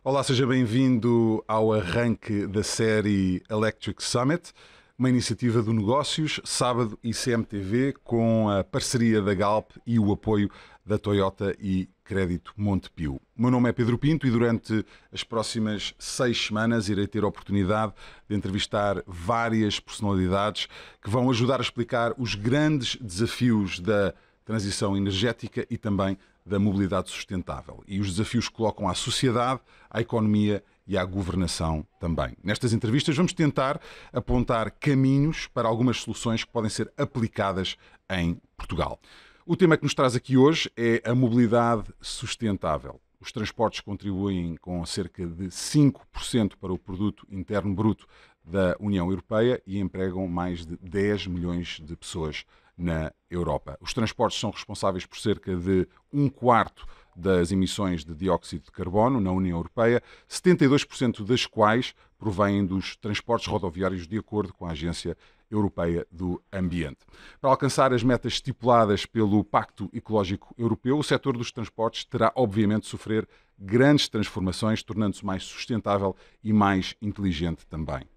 Olá, seja bem-vindo ao arranque da série Electric Summit, uma iniciativa do Negócios, Sábado e CMTV, com a parceria da Galp e o apoio da Toyota e Crédito Montepio. O meu nome é Pedro Pinto e durante as próximas 6 semanas irei ter a oportunidade de entrevistar várias personalidades que vão ajudar a explicar os grandes desafios da transição energética e também da mobilidade sustentável e os desafios que colocam à sociedade, à economia e à governação também. Nestas entrevistas vamos tentar apontar caminhos para algumas soluções que podem ser aplicadas em Portugal. O tema que nos traz aqui hoje é a mobilidade sustentável. Os transportes contribuem com cerca de 5% para o produto interno bruto da União Europeia e empregam mais de 10 milhões de pessoas na Europa. Os transportes são responsáveis por cerca de 1/4 das emissões de dióxido de carbono na União Europeia, 72% das quais provêm dos transportes rodoviários, de acordo com a Agência Europeia do Ambiente. Para alcançar as metas estipuladas pelo Pacto Ecológico Europeu, o setor dos transportes terá, obviamente, de sofrer grandes transformações, tornando-se mais sustentável e mais inteligente também.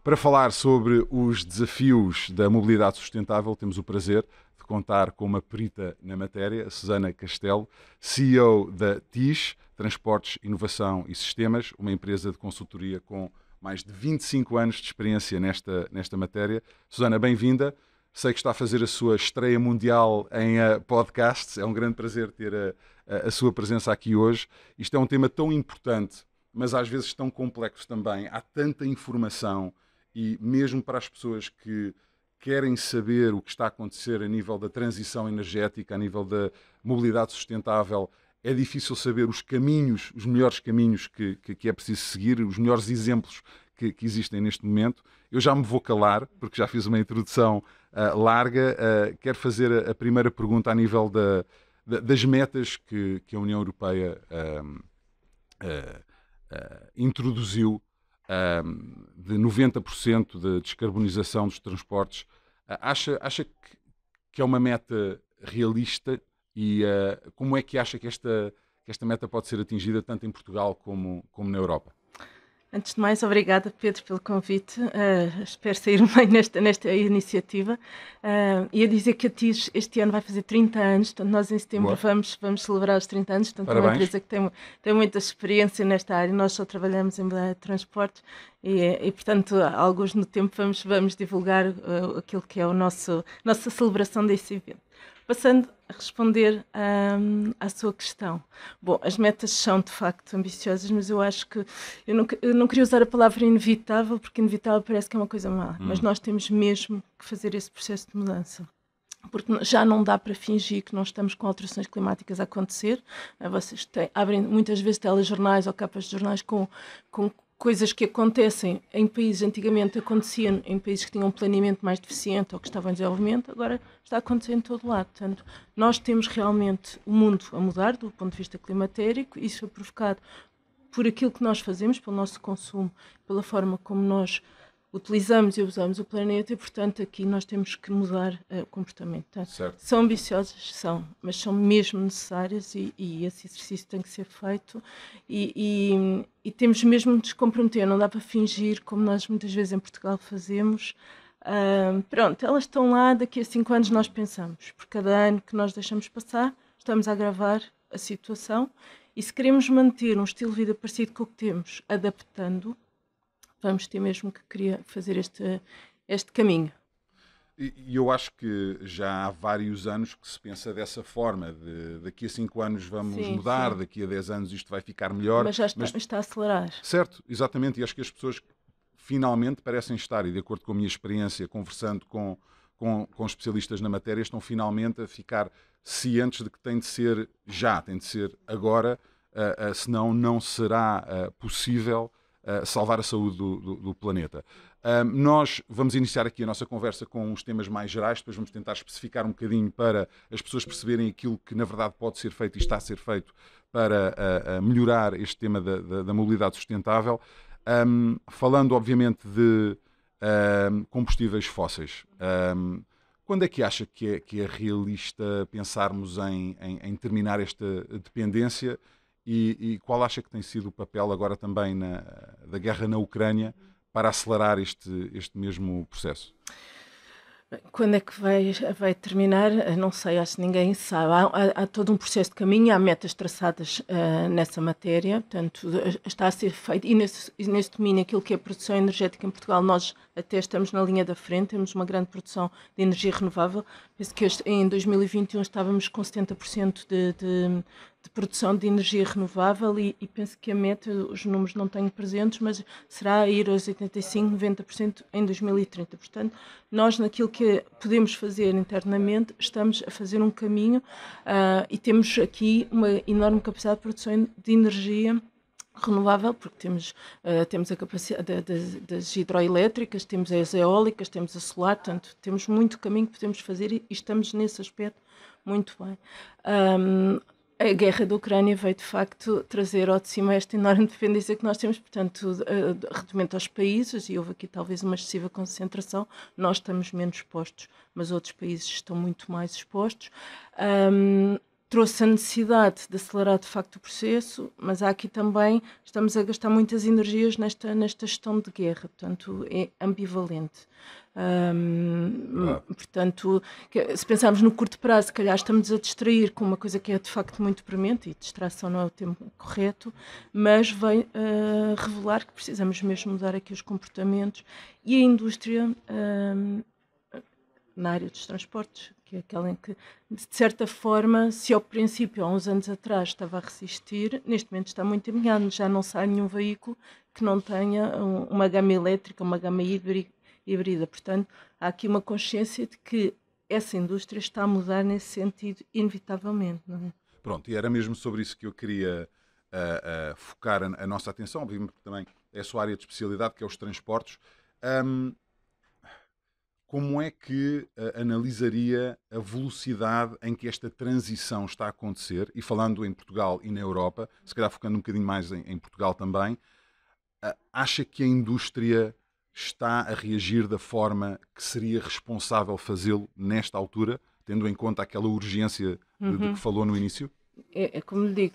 Para falar sobre os desafios da mobilidade sustentável, temos o prazer de contar com uma perita na matéria, a Susana Castelo, CEO da TIS, Transportes, Inovação e Sistemas, uma empresa de consultoria com mais de 25 anos de experiência nesta matéria. Susana, bem-vinda. Sei que está a fazer a sua estreia mundial em podcasts. É um grande prazer ter a sua presença aqui hoje. Isto é um tema tão importante, mas às vezes tão complexo também. Há tanta informação e mesmo para as pessoas que querem saber o que está a acontecer a nível da transição energética, a nível da mobilidade sustentável, é difícil saber os caminhos, os melhores caminhos que é preciso seguir, os melhores exemplos que existem neste momento. Eu já me vou calar, porque já fiz uma introdução larga. Quero fazer a primeira pergunta a nível das metas que a União Europeia introduziu, de 90% de descarbonização dos transportes. Acha que é uma meta realista e como é que acha que esta meta pode ser atingida tanto em Portugal como na Europa? Antes de mais, obrigada, Pedro, pelo convite. Espero sair bem nesta iniciativa. Ia dizer que a TIS este ano vai fazer 30 anos, portanto, nós em setembro vamos celebrar os 30 anos. Portanto, é uma empresa que tem muita experiência nesta área. Nós só trabalhamos em transporte e, portanto, alguns no tempo vamos divulgar aquilo que é nossa celebração desse evento. Passando a responder à sua questão. Bom, as metas são de facto ambiciosas, mas eu acho que eu não queria usar a palavra inevitável, porque inevitável parece que é uma coisa má, mas nós temos mesmo que fazer esse processo de mudança. Porque já não dá para fingir que não estamos com alterações climáticas a acontecer. Vocês abrem muitas vezes telejornais ou capas de jornais com coisas que acontecem em países, antigamente aconteciam em países que tinham um planeamento mais deficiente ou que estavam em desenvolvimento, agora está acontecendo em todo lado. Portanto, nós temos realmente o mundo a mudar do ponto de vista climatérico. Isso é provocado por aquilo que nós fazemos, pelo nosso consumo, pela forma como nós utilizamos e usamos o planeta e, portanto, aqui nós temos que mudar o comportamento. Portanto, são ambiciosas, mas são mesmo necessárias e esse exercício tem que ser feito e temos mesmo de nos comprometer, não dá para fingir, como nós muitas vezes em Portugal fazemos. Pronto, elas estão lá, daqui a 5 anos nós pensamos. Por cada ano que nós deixamos passar, estamos a agravar a situação e se queremos manter um estilo de vida parecido com o que temos, adaptando, vamos ter mesmo que fazer este caminho. E eu acho que já há vários anos que se pensa dessa forma, daqui a 5 anos vamos mudar, daqui a 10 anos isto vai ficar melhor. Mas já está a acelerar. Certo, exatamente, e acho que as pessoas finalmente parecem estar, e de acordo com a minha experiência, conversando com especialistas na matéria, estão finalmente a ficar cientes de que tem de ser já, tem de ser agora, senão não será possível salvar a saúde do planeta. Nós vamos iniciar aqui a nossa conversa com os temas mais gerais, depois vamos tentar especificar um bocadinho para as pessoas perceberem aquilo que na verdade pode ser feito e está a ser feito para melhorar este tema da mobilidade sustentável, falando obviamente de combustíveis fósseis. Quando é que acha que é realista pensarmos em terminar esta dependência e qual acha que tem sido o papel agora também da guerra na Ucrânia para acelerar este mesmo processo? Quando é que vai terminar? Não sei, acho que ninguém sabe. Há todo um processo de caminho, há metas traçadas nessa matéria, portanto, está a ser feito. E nesse domínio, aquilo que é a produção energética em Portugal, nós até estamos na linha da frente, temos uma grande produção de energia renovável. Penso que em 2021 estávamos com 70% de produção de energia renovável e penso que a meta, os números não tenho presentes, mas será ir aos 85%, 90% em 2030. Portanto, nós naquilo que podemos fazer internamente, estamos a fazer um caminho e temos aqui uma enorme capacidade de produção de energia renovável, porque temos a capacidade das hidroelétricas, temos as eólicas, temos a solar, portanto, temos muito caminho que podemos fazer e estamos nesse aspecto muito bem. A guerra da Ucrânia veio, de facto, trazer ao de cima esta enorme dependência que nós temos, portanto, relativamente aos países, e houve aqui talvez uma excessiva concentração, nós estamos menos expostos, mas outros países estão muito mais expostos. Trouxe a necessidade de acelerar, de facto, o processo, mas há aqui também, estamos a gastar muitas energias nesta gestão de guerra, portanto, é ambivalente. Portanto, se pensarmos no curto prazo, se calhar estamos a distrair com uma coisa que é de facto muito premente, e distração não é o termo correto, mas vem revelar que precisamos mesmo mudar aqui os comportamentos e a indústria na área dos transportes, que é aquela em que, de certa forma, se ao princípio, há uns anos atrás, estava a resistir, neste momento está muito empenhado, já não sai nenhum veículo que não tenha uma gama elétrica, uma gama híbrida. Portanto, há aqui uma consciência de que essa indústria está a mudar nesse sentido, inevitavelmente. Não é? Pronto, e era mesmo sobre isso que eu queria focar a nossa atenção, obviamente porque também é a sua área de especialidade, que é os transportes. Como é que analisaria a velocidade em que esta transição está a acontecer? E falando em Portugal e na Europa, se calhar focando um bocadinho mais em Portugal também, acha que a indústria está a reagir da forma que seria responsável fazê-lo nesta altura, tendo em conta aquela urgência de que falou no início? É como lhe digo,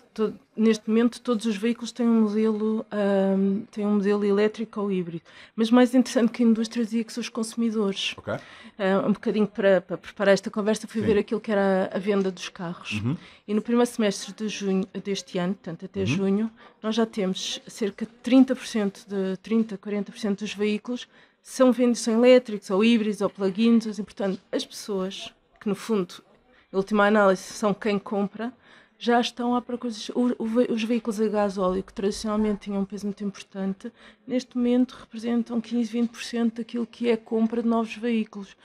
neste momento todos os veículos têm um modelo elétrico ou híbrido, mas mais interessante que a indústria dizia que são os consumidores. Okay. Um bocadinho para preparar esta conversa fui Sim. ver aquilo que era a venda dos carros e no primeiro semestre de junho deste ano, portanto até junho, nós já temos cerca de 40% dos veículos são elétricos ou híbridos ou plug-ins, e portanto as pessoas que no fundo, em última análise, são quem compra, já estão à procura. Os veículos a gasóleo, que tradicionalmente tinham um peso muito importante, neste momento representam 15, 20% daquilo que é a compra de novos veículos.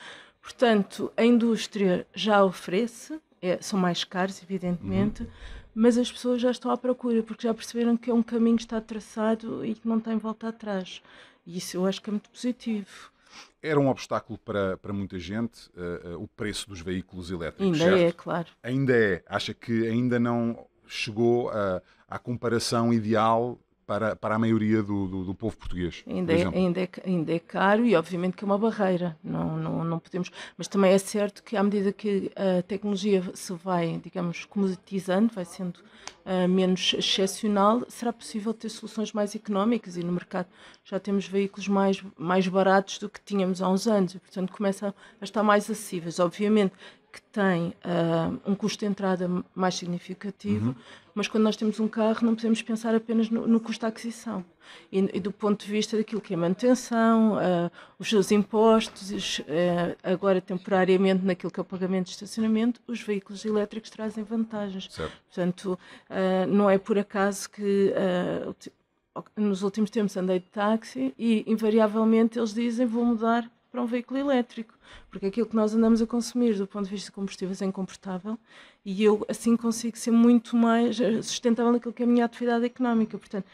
Portanto, a indústria já oferece, são mais caros, evidentemente, mas as pessoas já estão à procura, porque já perceberam que é um caminho que está traçado e que não tem volta atrás. E isso eu acho que é muito positivo. Era um obstáculo para muita gente o preço dos veículos elétricos, Ainda certo? é, claro. Ainda é. Acha que ainda não chegou à comparação ideal para a maioria do povo português, por exemplo? Ainda é caro e obviamente que é uma barreira, não podemos, mas também é certo que à medida que a tecnologia se vai, digamos, comoditizando, vai sendo menos excepcional, será possível ter soluções mais económicas e no mercado já temos veículos mais baratos do que tínhamos há uns anos e portanto começam a estar mais acessíveis. Obviamente que tem um custo de entrada mais significativo, mas quando nós temos um carro não podemos pensar apenas no custo da aquisição. E do ponto de vista daquilo que é manutenção, os seus impostos, agora temporariamente naquilo que é o pagamento de estacionamento, os veículos elétricos trazem vantagens. Certo. Portanto, não é por acaso que nos últimos tempos andei de táxi e invariavelmente eles dizem vou mudar para um veículo elétrico, porque aquilo que nós andamos a consumir do ponto de vista de combustíveis é incomportável e eu assim consigo ser muito mais sustentável naquilo que é a minha atividade económica. Portanto,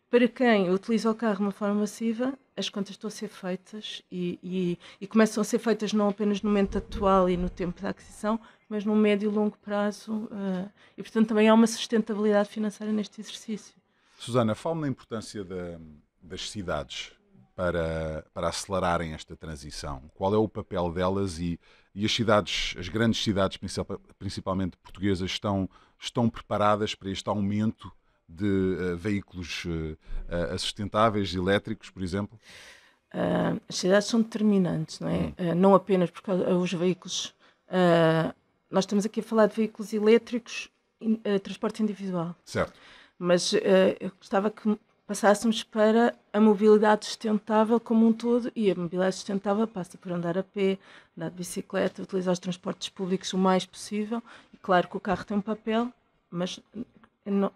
para quem utiliza o carro de uma forma massiva, as contas estão a ser feitas e começam a ser feitas não apenas no momento atual e no tempo da aquisição, mas no médio e longo prazo e, portanto, também há uma sustentabilidade financeira neste exercício. Susana, fala na importância das cidades para acelerarem esta transição? Qual é o papel delas e as cidades, as grandes cidades, principalmente portuguesas, estão preparadas para este aumento de veículos sustentáveis, elétricos, por exemplo? As cidades são determinantes, não é? Não apenas porque os veículos... nós estamos aqui a falar de veículos elétricos, transporte individual. Certo. Mas eu gostava que passássemos para a mobilidade sustentável como um todo, e a mobilidade sustentável passa por andar a pé, andar de bicicleta, utilizar os transportes públicos o mais possível. E claro que o carro tem um papel, mas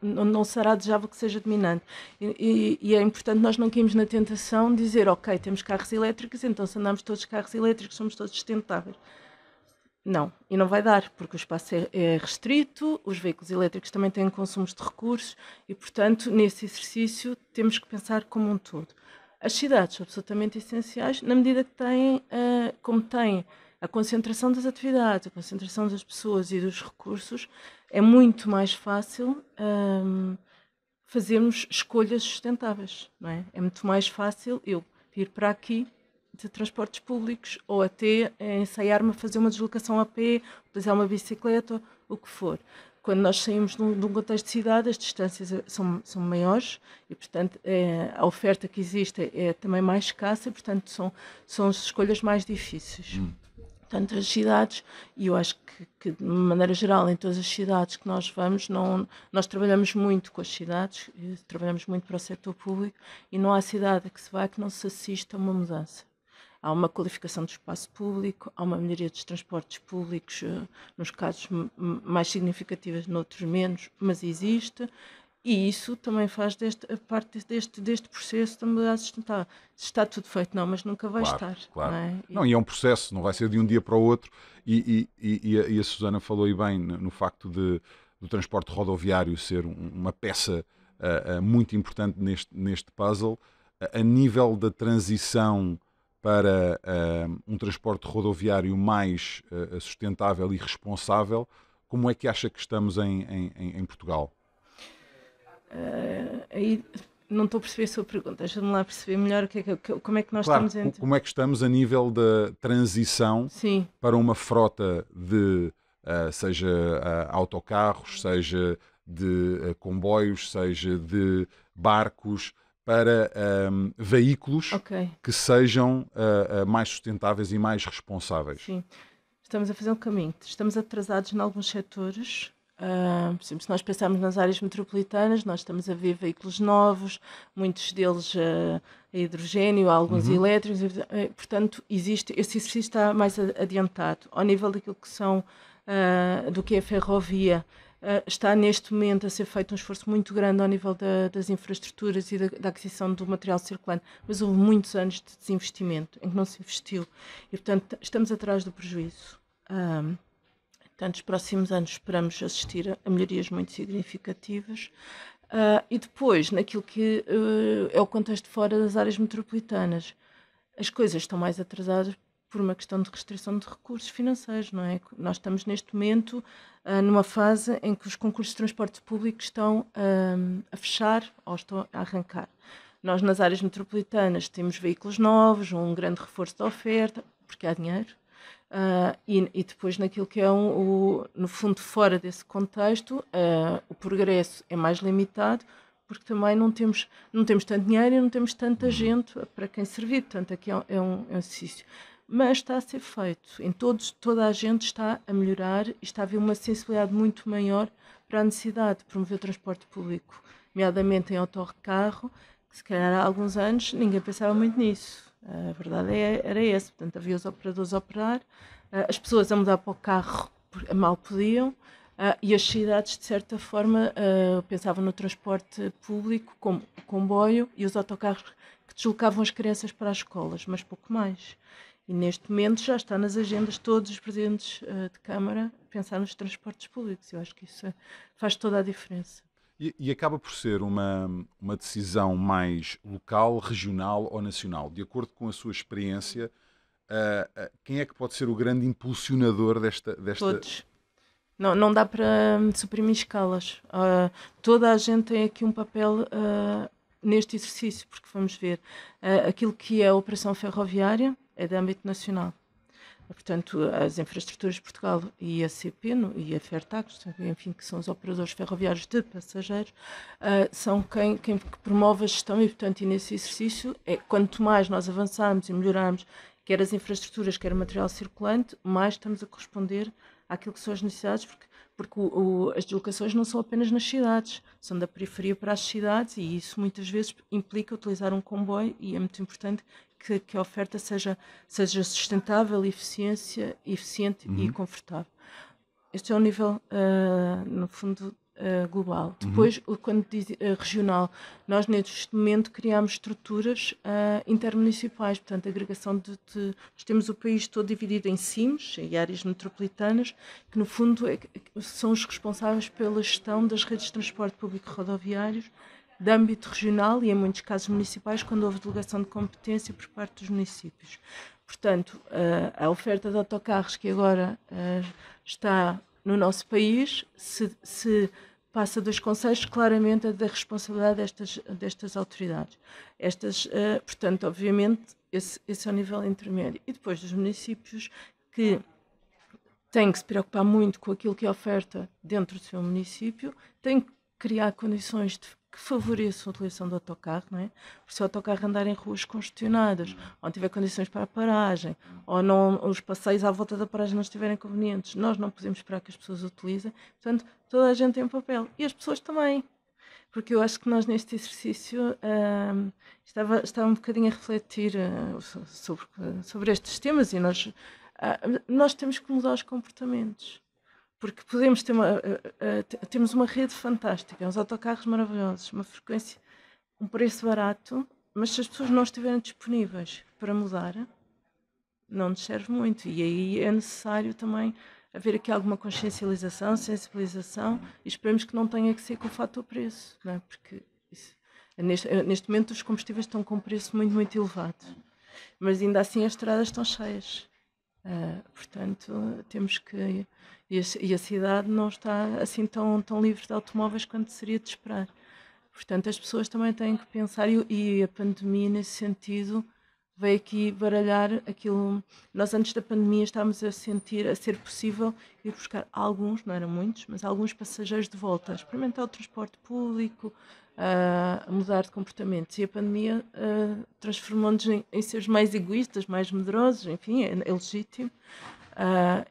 não será desejável que seja dominante. E é importante nós não cairmos na tentação de dizer, ok, temos carros elétricos, então se andamos todos carros elétricos somos todos sustentáveis. Não, e não vai dar, porque o espaço é restrito, os veículos elétricos também têm consumos de recursos e, portanto, nesse exercício temos que pensar como um todo. As cidades são absolutamente essenciais, na medida que têm, como têm a concentração das atividades, a concentração das pessoas e dos recursos, é muito mais fácil fazermos escolhas sustentáveis, não é? É muito mais fácil eu vir para aqui de transportes públicos ou até ensaiar-me a fazer uma deslocação a pé, utilizar uma bicicleta, o que for. Quando nós saímos de um contexto de cidade, as distâncias são maiores e, portanto, a oferta que existe é também mais escassa e, portanto, são as escolhas mais difíceis. Portanto, as cidades, e eu acho que de maneira geral, em todas as cidades que nós vamos, nós trabalhamos muito com as cidades, trabalhamos muito para o setor público e não há cidade a que se vá que não se assista a uma mudança. Há uma qualificação do espaço público, há uma melhoria dos transportes públicos, nos casos mais significativos, noutros menos, mas existe. E isso também faz parte deste processo da mobilidade sustentável. Está tudo feito, não, mas nunca vai estar. Claro. Não é? Não, e é um processo, não vai ser de um dia para o outro. E a Susana falou aí bem no facto do transporte rodoviário ser uma peça muito importante neste puzzle. A nível da transição para um transporte rodoviário mais sustentável e responsável, como é que acha que estamos em Portugal? Aí não estou a perceber a sua pergunta. Ajuda-me lá a perceber melhor como é que nós estamos entre... Como é que estamos a nível da transição para uma frota de seja autocarros, seja de comboios, seja de barcos, para veículos que sejam mais sustentáveis e mais responsáveis? Sim, estamos a fazer um caminho. Estamos atrasados em alguns setores. Por exemplo, se nós pensarmos nas áreas metropolitanas, nós estamos a ver veículos novos, muitos deles a hidrogênio, alguns elétricos, portanto, esse exercício está mais adiantado. Ao nível daquilo que são, do que é a ferrovia, está neste momento a ser feito um esforço muito grande ao nível das infraestruturas e da aquisição do material circulante, mas houve muitos anos de desinvestimento em que não se investiu e, portanto, estamos atrás do prejuízo. Portanto, nos próximos anos esperamos assistir a melhorias muito significativas. E depois, naquilo que é o contexto fora das áreas metropolitanas, as coisas estão mais atrasadas por uma questão de restrição de recursos financeiros, não é? Nós estamos neste momento numa fase em que os concursos de transporte público estão a fechar ou estão a arrancar. Nós nas áreas metropolitanas temos veículos novos, um grande reforço da oferta, porque há dinheiro. E depois naquilo que é no fundo fora desse contexto o progresso é mais limitado porque também não temos tanto dinheiro e não temos tanta gente para quem servir, portanto aqui é um exercício, mas está a ser feito toda a gente está a melhorar e está a haver uma sensibilidade muito maior para a necessidade de promover o transporte público, nomeadamente em autocarro, que se calhar há alguns anos ninguém pensava muito nisso. A verdade era essa, portanto havia os operadores a operar, as pessoas a mudar para o carro mal podiam, e as cidades de certa forma pensavam no transporte público como o comboio e os autocarros que deslocavam as crianças para as escolas, mas pouco mais. E neste momento já está nas agendas de todos os presidentes de Câmara pensar nos transportes públicos. Eu acho que isso faz toda a diferença. E acaba por ser uma decisão mais local, regional ou nacional? De acordo com a sua experiência, quem é que pode ser o grande impulsionador desta... Todos. Não dá para suprimir escalas. Toda a gente tem aqui um papel neste exercício, porque vamos ver aquilo que é a operação ferroviária é de âmbito nacional. Portanto, as infraestruturas de Portugal e a CP e a Fertax, enfim, que são os operadores ferroviários de passageiros, são quem promove a gestão e, portanto, nesse exercício, quanto mais nós avançarmos e melhorarmos quer as infraestruturas, quer o material circulante, mais estamos a corresponder àquilo que são as necessidades, porque as deslocações não são apenas nas cidades, são da periferia para as cidades e isso muitas vezes implica utilizar um comboio e é muito importante que a oferta seja sustentável, eficiente e confortável. Este é o nível, no fundo, global. Depois, quando diz regional, nós neste momento criamos estruturas intermunicipais, portanto, agregação nós temos o país todo dividido em CIMs, em áreas metropolitanas, que no fundo são os responsáveis pela gestão das redes de transporte público rodoviários de âmbito regional e, em muitos casos, municipais, quando houve delegação de competência por parte dos municípios. Portanto, a oferta de autocarros que agora está no nosso país, se passa dos conselhos, claramente é da responsabilidade destas autoridades. Portanto, obviamente, esse é o nível intermédio. E depois dos municípios que têm que se preocupar muito com aquilo que é oferta dentro do seu município, têm que criar condições que favoreçam a utilização do autocarro, não é? Por se o autocarro andar em ruas congestionadas, ou não tiver condições para a paragem, ou não, os passeios à volta da paragem não estiverem convenientes, nós não podemos esperar que as pessoas utilizem. Portanto, toda a gente tem um papel. E as pessoas também. Porque eu acho que nós neste exercício estava um bocadinho a refletir sobre estes temas e nós temos que mudar os comportamentos. Porque podemos ter temos uma rede fantástica, uns autocarros maravilhosos, uma frequência, um preço barato, mas se as pessoas não estiverem disponíveis para mudar, não nos serve muito. E aí é necessário também haver aqui alguma consciencialização, sensibilização, e esperemos que não tenha que ser com o fator preço, não é? Porque neste momento os combustíveis estão com um preço muito, muito elevado, mas ainda assim as estradas estão cheias. Portanto, temos que... E a cidade não está assim tão livre de automóveis quanto seria de esperar. Portanto, as pessoas também têm que pensar, e a pandemia, nesse sentido, veio aqui baralhar aquilo. Nós, antes da pandemia, estávamos a sentir a ser possível ir buscar alguns, não eram muitos, mas alguns passageiros de volta, a experimentar o transporte público, a mudar de comportamentos. E a pandemia transformou-nos em seres mais egoístas, mais medrosos, enfim, é legítimo.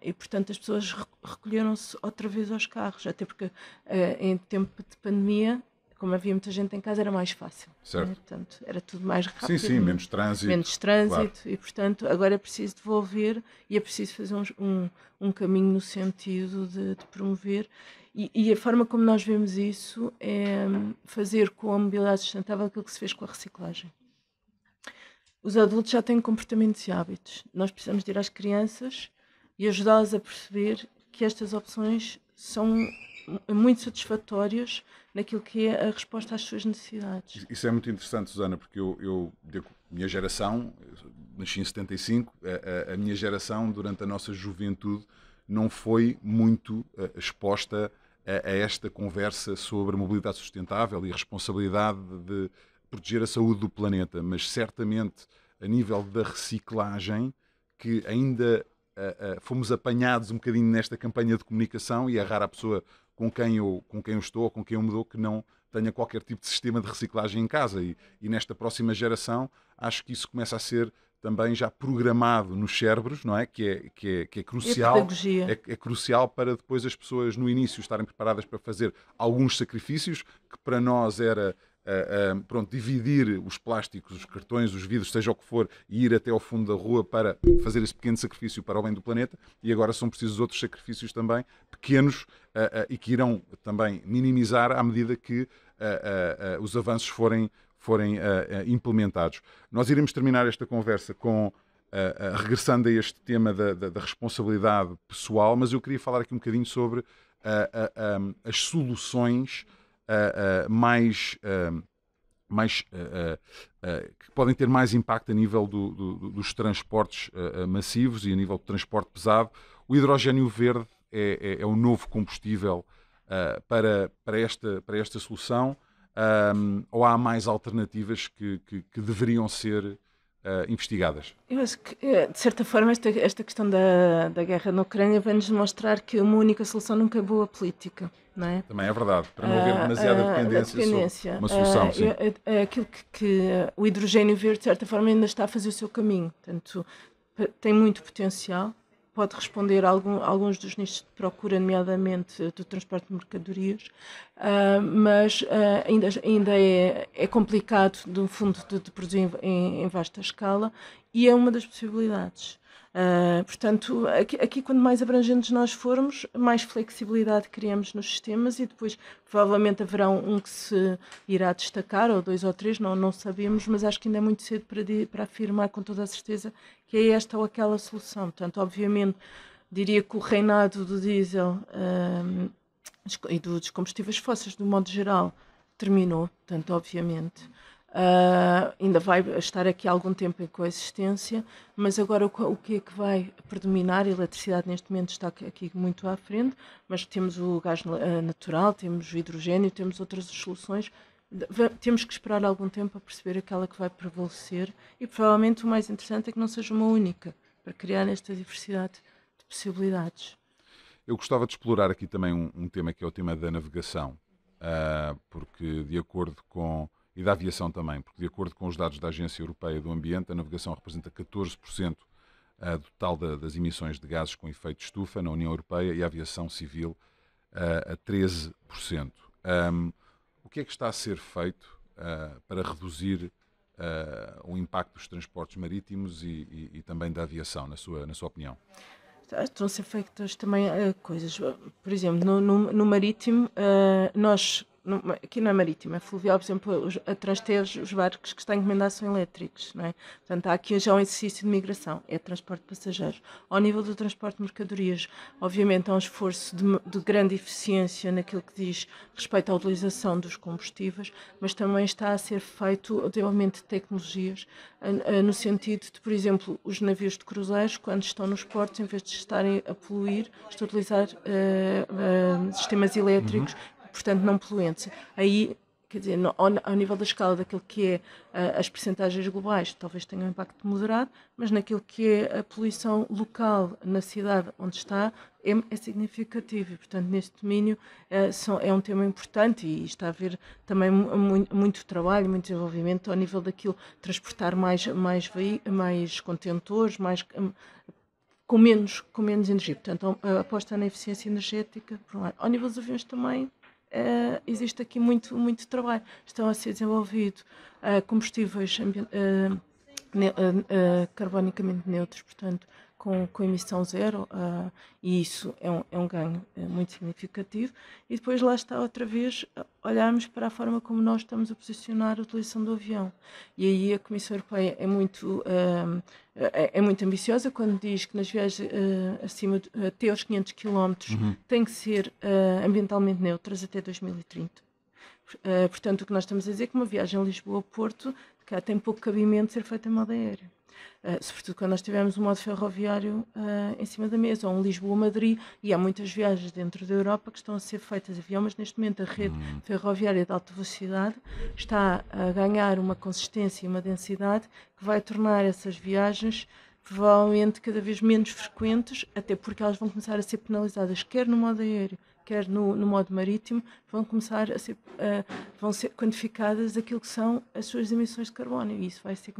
E, portanto, as pessoas recolheram-se outra vez aos carros, até porque em tempo de pandemia, como havia muita gente em casa, era mais fácil. Certo. Né? Portanto, era tudo mais rápido. Sim, menos trânsito. Menos trânsito, claro. E, portanto, agora é preciso devolver e é preciso fazer um caminho no sentido de promover. E a forma como nós vemos isso é fazer com a mobilidade sustentável aquilo que se fez com a reciclagem. Os adultos já têm comportamentos e hábitos. Nós precisamos de ir às crianças e ajudá-las a perceber que estas opções são muito satisfatórias naquilo que é a resposta às suas necessidades. Isso é muito interessante, Susana, porque minha geração, nasci em 75, a minha geração, durante a nossa juventude, não foi muito exposta a esta conversa sobre mobilidade sustentável e a responsabilidade de proteger a saúde do planeta, mas certamente a nível da reciclagem, que ainda fomos apanhados um bocadinho nesta campanha de comunicação, e é rara a pessoa com quem eu estou ou com quem eu me dou que não tenha qualquer tipo de sistema de reciclagem em casa, e nesta próxima geração acho que isso começa a ser também já programado nos cérebros, não é? Que é crucial. É crucial para depois as pessoas no início estarem preparadas para fazer alguns sacrifícios, que para nós era dividir os plásticos, os cartões, os vidros, seja o que for, e ir até ao fundo da rua para fazer esse pequeno sacrifício para o bem do planeta. E agora são precisos outros sacrifícios também, pequenos, e que irão também minimizar à medida que os avanços forem implementados. Nós iremos terminar esta conversa regressando a este tema da responsabilidade pessoal, mas eu queria falar aqui um bocadinho sobre as soluções que podem ter mais impacto a nível dos transportes massivos e a nível do transporte pesado. O hidrogénio verde é o novo combustível para esta solução. ou há mais alternativas que deveriam ser investigadas? Eu acho que, de certa forma, esta questão da guerra na Ucrânia vem-nos demonstrar que uma única solução nunca é boa política, não é? Também é verdade, para não haver demasiada dependência sobre uma solução, sim. Aquilo que o hidrogênio verde, de certa forma, ainda está a fazer o seu caminho. Portanto, tem muito potencial, pode responder a alguns dos nichos de procura, nomeadamente do transporte de mercadorias, mas ainda é complicado, no fundo, de produzir em vasta escala, e é uma das possibilidades. Portanto, aqui quanto mais abrangentes nós formos, mais flexibilidade criamos nos sistemas, e depois provavelmente haverá um que se irá destacar, ou dois ou três, não sabemos, mas acho que ainda é muito cedo para afirmar com toda a certeza que é esta ou aquela solução. Portanto, obviamente, diria que o reinado do diesel e dos combustíveis fósseis, do modo geral, terminou, portanto, obviamente. Ainda vai estar aqui algum tempo em coexistência, mas agora o que é que vai predominar? A eletricidade neste momento está aqui muito à frente, mas temos o gás natural, temos o hidrogênio, temos outras soluções. Temos que esperar algum tempo para perceber aquela que vai prevalecer, e provavelmente o mais interessante é que não seja uma única, para criar esta diversidade de possibilidades. Eu gostava de explorar aqui também um tema que é o tema da navegação, porque de acordo com... e da aviação também, porque de acordo com os dados da Agência Europeia do Ambiente, a navegação representa 14% do total das emissões de gases com efeito de estufa na União Europeia, e a aviação civil a 13%. O que é que está a ser feito para reduzir o impacto dos transportes marítimos e também da aviação, na sua opinião? Estão a ser feitas também coisas. Por exemplo, no marítimo, nós... aqui não é marítimo, é fluvial, por exemplo, a Transtejo, os barcos que estão encomendados são elétricos, não é? Portanto, há aqui já um exercício de migração, é transporte de passageiros. Ao nível do transporte de mercadorias, obviamente há um esforço de grande eficiência naquilo que diz respeito à utilização dos combustíveis, mas também está a ser feito o desenvolvimento de tecnologias, no sentido de, por exemplo, os navios de cruzeiros, quando estão nos portos, em vez de estarem a poluir, estão a utilizar sistemas elétricos, portanto não poluentes. Aí, quer dizer, ao nível da escala daquilo que é as percentagens globais, talvez tenha um impacto moderado, mas naquilo que é a poluição local na cidade onde está, é significativo. E, portanto, neste domínio é um tema importante, e está a haver também muito trabalho, muito desenvolvimento ao nível daquilo, transportar mais contentores, com menos energia. Portanto, a aposta na eficiência energética, por um lado. Ao nível dos aviões também, existe aqui muito trabalho. Estão a ser desenvolvidos combustíveis carbonicamente neutros, portanto, com emissão zero, e isso é um ganho muito significativo. E depois lá está outra vez olharmos para a forma como nós estamos a posicionar a utilização do avião. E aí a Comissão Europeia é muito ambiciosa quando diz que nas viagens até aos 500 km têm que ser ambientalmente neutras até 2030. Portanto, o que nós estamos a dizer é que uma viagem Lisboa-Porto tem pouco cabimento de ser feita em modo aéreo. Sobretudo quando nós tivermos um modo ferroviário em cima da mesa, ou um Lisboa-Madrid, e há muitas viagens dentro da Europa que estão a ser feitas a avião, mas neste momento a rede ferroviária de alta velocidade está a ganhar uma consistência e uma densidade que vai tornar essas viagens provavelmente cada vez menos frequentes, até porque elas vão começar a ser penalizadas quer no modo aéreo, quer no modo marítimo, vão ser quantificadas aquilo que são as suas emissões de carbono, e isso vai ser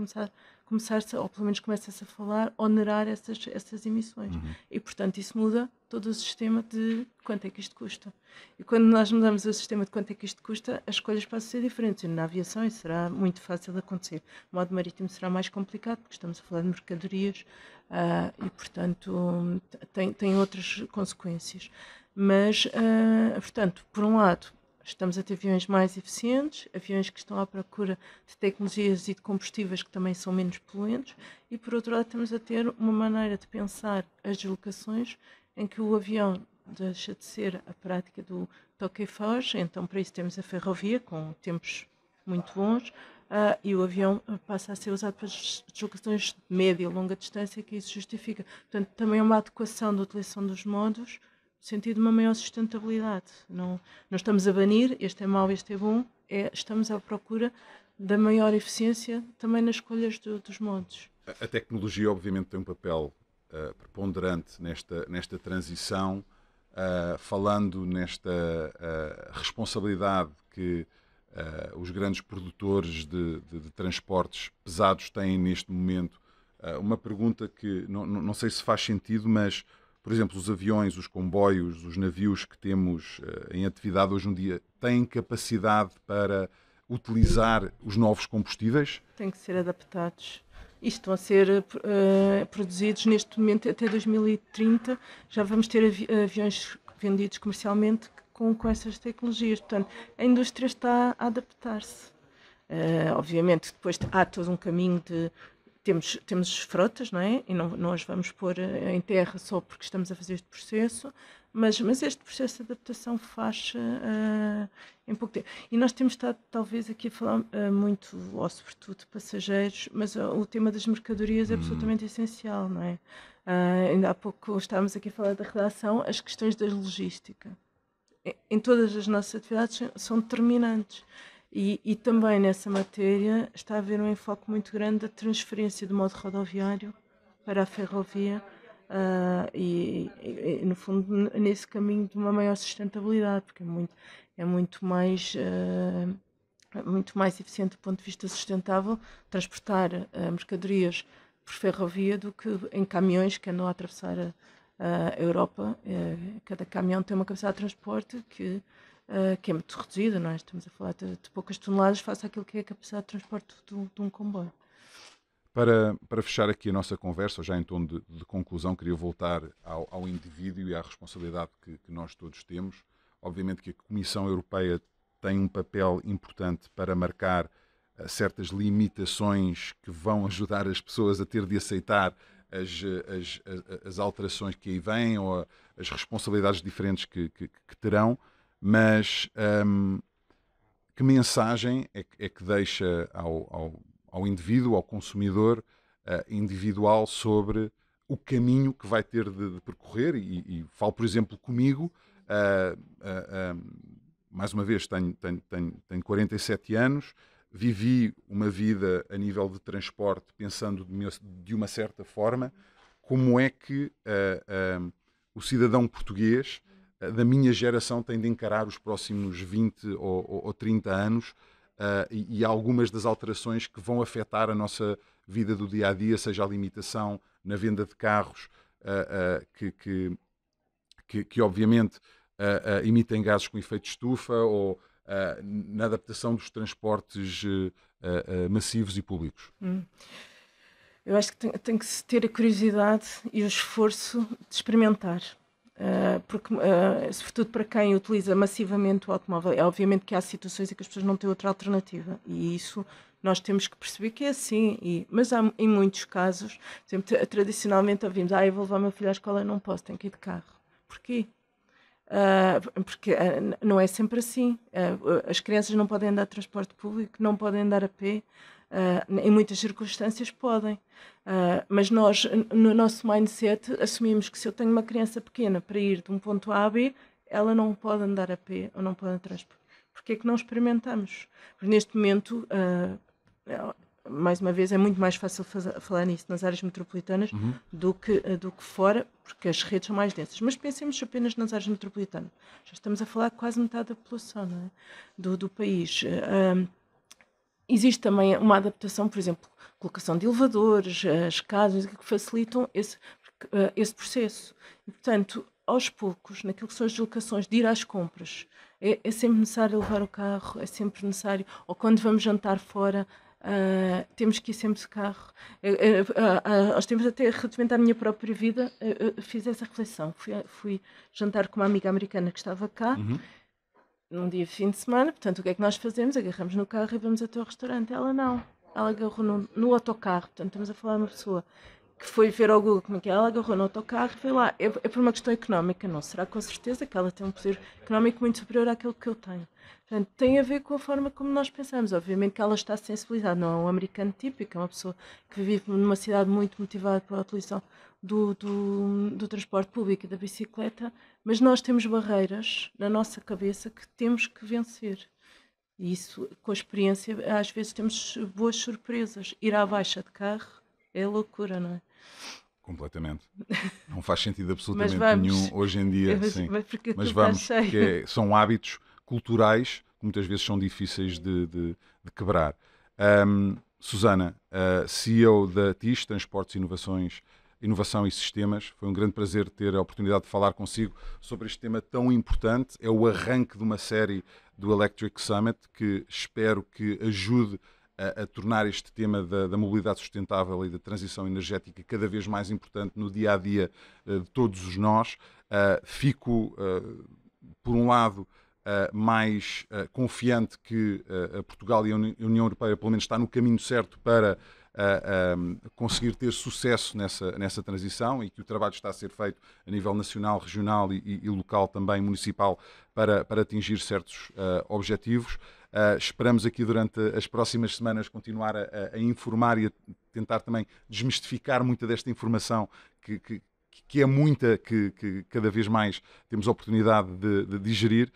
começar-se, ou pelo menos começa-se a falar, onerar essas emissões. E, portanto, isso muda todo o sistema de quanto é que isto custa. E quando nós mudamos o sistema de quanto é que isto custa, as escolhas passam a ser diferentes. E na aviação isso será muito fácil de acontecer. No modo marítimo será mais complicado, porque estamos a falar de mercadorias e, portanto, tem outras consequências. Mas, portanto, por um lado, estamos a ter aviões mais eficientes, aviões que estão à procura de tecnologias e de combustíveis que também são menos poluentes, e por outro lado estamos a ter uma maneira de pensar as deslocações em que o avião deixa de ser a prática do toque e foge, então para isso temos a ferrovia com tempos muito bons, e o avião passa a ser usado para as deslocações de média e longa distância, que isso justifica. Portanto, também é uma adequação da utilização dos modos, no sentido de uma maior sustentabilidade. Não estamos a banir, este é mau, este é bom, estamos à procura da maior eficiência também nas escolhas dos modos. A tecnologia, obviamente, tem um papel preponderante nesta transição, falando nesta responsabilidade que os grandes produtores de transportes pesados têm neste momento. Uma pergunta que não sei se faz sentido, mas, por exemplo, os aviões, os comboios, os navios que temos em atividade hoje em dia têm capacidade para utilizar os novos combustíveis? Têm que ser adaptados. E estão a ser produzidos neste momento até 2030. Já vamos ter aviões vendidos comercialmente com essas tecnologias. Portanto, a indústria está a adaptar-se. Obviamente, depois há todo um caminho de... Temos frotas, não é? E não as vamos pôr em terra só porque estamos a fazer este processo, mas este processo de adaptação faz em pouco tempo. E nós temos estado, talvez, aqui a falar muito, ou sobretudo, de passageiros, mas o tema das mercadorias é absolutamente essencial, não é? Ainda há pouco estávamos aqui a falar da redação, as questões da logística. Em todas as nossas atividades são determinantes. E também nessa matéria está a haver um enfoque muito grande da transferência do modo rodoviário para a ferrovia e, no fundo, nesse caminho de uma maior sustentabilidade, porque é muito mais eficiente do ponto de vista sustentável transportar mercadorias por ferrovia do que em caminhões que andam a atravessar a Europa. Cada caminhão tem uma capacidade de transporte que é muito reduzida, não é? Estamos a falar de poucas toneladas face àquilo que é a capacidade de transporte de um comboio. Para fechar aqui a nossa conversa, já em tom de conclusão, queria voltar ao indivíduo e à responsabilidade que nós todos temos. Obviamente que a Comissão Europeia tem um papel importante para marcar certas limitações que vão ajudar as pessoas a ter de aceitar as alterações que aí vêm ou as responsabilidades diferentes que terão. Mas que mensagem é que deixa ao indivíduo, ao consumidor individual sobre o caminho que vai ter de percorrer? E falo, por exemplo, comigo, mais uma vez, tenho 47 anos, vivi uma vida a nível de transporte pensando de uma certa forma como é que o cidadão português da minha geração tem de encarar os próximos 20 ou 30 anos e algumas das alterações que vão afetar a nossa vida do dia-a-dia, seja a limitação na venda de carros que obviamente emitem gases com efeito de estufa ou na adaptação dos transportes massivos e públicos. Eu acho que tem que se ter a curiosidade e o esforço de experimentar. Porque, sobretudo para quem utiliza massivamente o automóvel, é obviamente que há situações em que as pessoas não têm outra alternativa e isso nós temos que perceber que é assim. Mas em muitos casos, por exemplo, tradicionalmente ouvimos: eu vou levar o meu filho à escola, não posso, tenho que ir de carro. Porquê? Porque não é sempre assim. As crianças não podem andar de transporte público, não podem andar a pé. Em muitas circunstâncias podem, mas nós, no nosso mindset, assumimos que se eu tenho uma criança pequena para ir de um ponto A a B, ela não pode andar a pé ou não pode andar transporte. Porque é que não experimentamos? Porque neste momento, mais uma vez, é muito mais fácil falar nisso nas áreas metropolitanas do que fora, porque as redes são mais densas. Mas pensemos apenas nas áreas metropolitanas. Já estamos a falar quase metade da população, não é? do país. Existe também uma adaptação, por exemplo, colocação de elevadores, escadas, que facilitam esse processo. E, portanto, aos poucos, naquilo que são as deslocações de ir às compras, é sempre necessário levar o carro, é sempre necessário, ou quando vamos jantar fora, temos que ir sempre de carro. Aos tempos, até relativamente à minha própria vida, fiz essa reflexão. Fui jantar com uma amiga americana que estava cá, num dia de fim de semana, portanto, o que é que nós fazemos? Agarramos no carro e vamos até ao restaurante. Ela não. Ela agarrou no autocarro. Portanto, estamos a falar de uma pessoa que foi ver ao Google como é que é. Ela agarrou no autocarro e foi lá. É por uma questão económica. Não será com certeza que ela tem um poder económico muito superior àquele que eu tenho. Portanto, tem a ver com a forma como nós pensamos. Obviamente que ela está sensibilizada. Não é um americano típico. É uma pessoa que vive numa cidade muito motivada pela utilização do transporte público e da bicicleta, mas nós temos barreiras na nossa cabeça que temos que vencer. E isso, com a experiência, às vezes temos boas surpresas. Ir à baixa de carro é loucura, não é? Completamente. Não faz sentido Mas absolutamente nenhum vamos, hoje em dia, sim. mas porque Mas aquilo está vamos, cheio. porque são hábitos culturais que muitas vezes são difíceis de quebrar. Susana, CEO da TIS, Transportes e Inovação e Sistemas, foi um grande prazer ter a oportunidade de falar consigo sobre este tema tão importante. É o arranque de uma série do Electric Summit que espero que ajude a tornar este tema da mobilidade sustentável e da transição energética cada vez mais importante no dia a dia de todos os nós. Fico, por um lado, mais confiante que Portugal e a União Europeia, pelo menos, está no caminho certo para conseguir ter sucesso nessa transição e que o trabalho está a ser feito a nível nacional, regional e local também, municipal, para atingir certos objetivos. Esperamos aqui durante as próximas semanas continuar a informar e a tentar também desmistificar muita desta informação que é muita, que cada vez mais temos a oportunidade de digerir.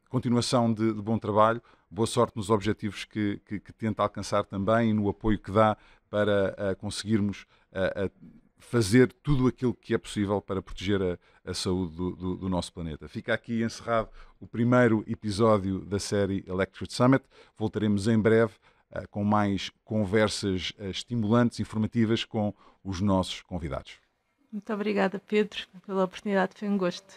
Continuação de bom trabalho, boa sorte nos objetivos que tenta alcançar também e no apoio que dá para conseguirmos fazer tudo aquilo que é possível para proteger a saúde do nosso planeta. Fica aqui encerrado o primeiro episódio da série Electric Summit. Voltaremos em breve com mais conversas estimulantes, informativas com os nossos convidados. Muito obrigada, Pedro, pela oportunidade. Foi um gosto.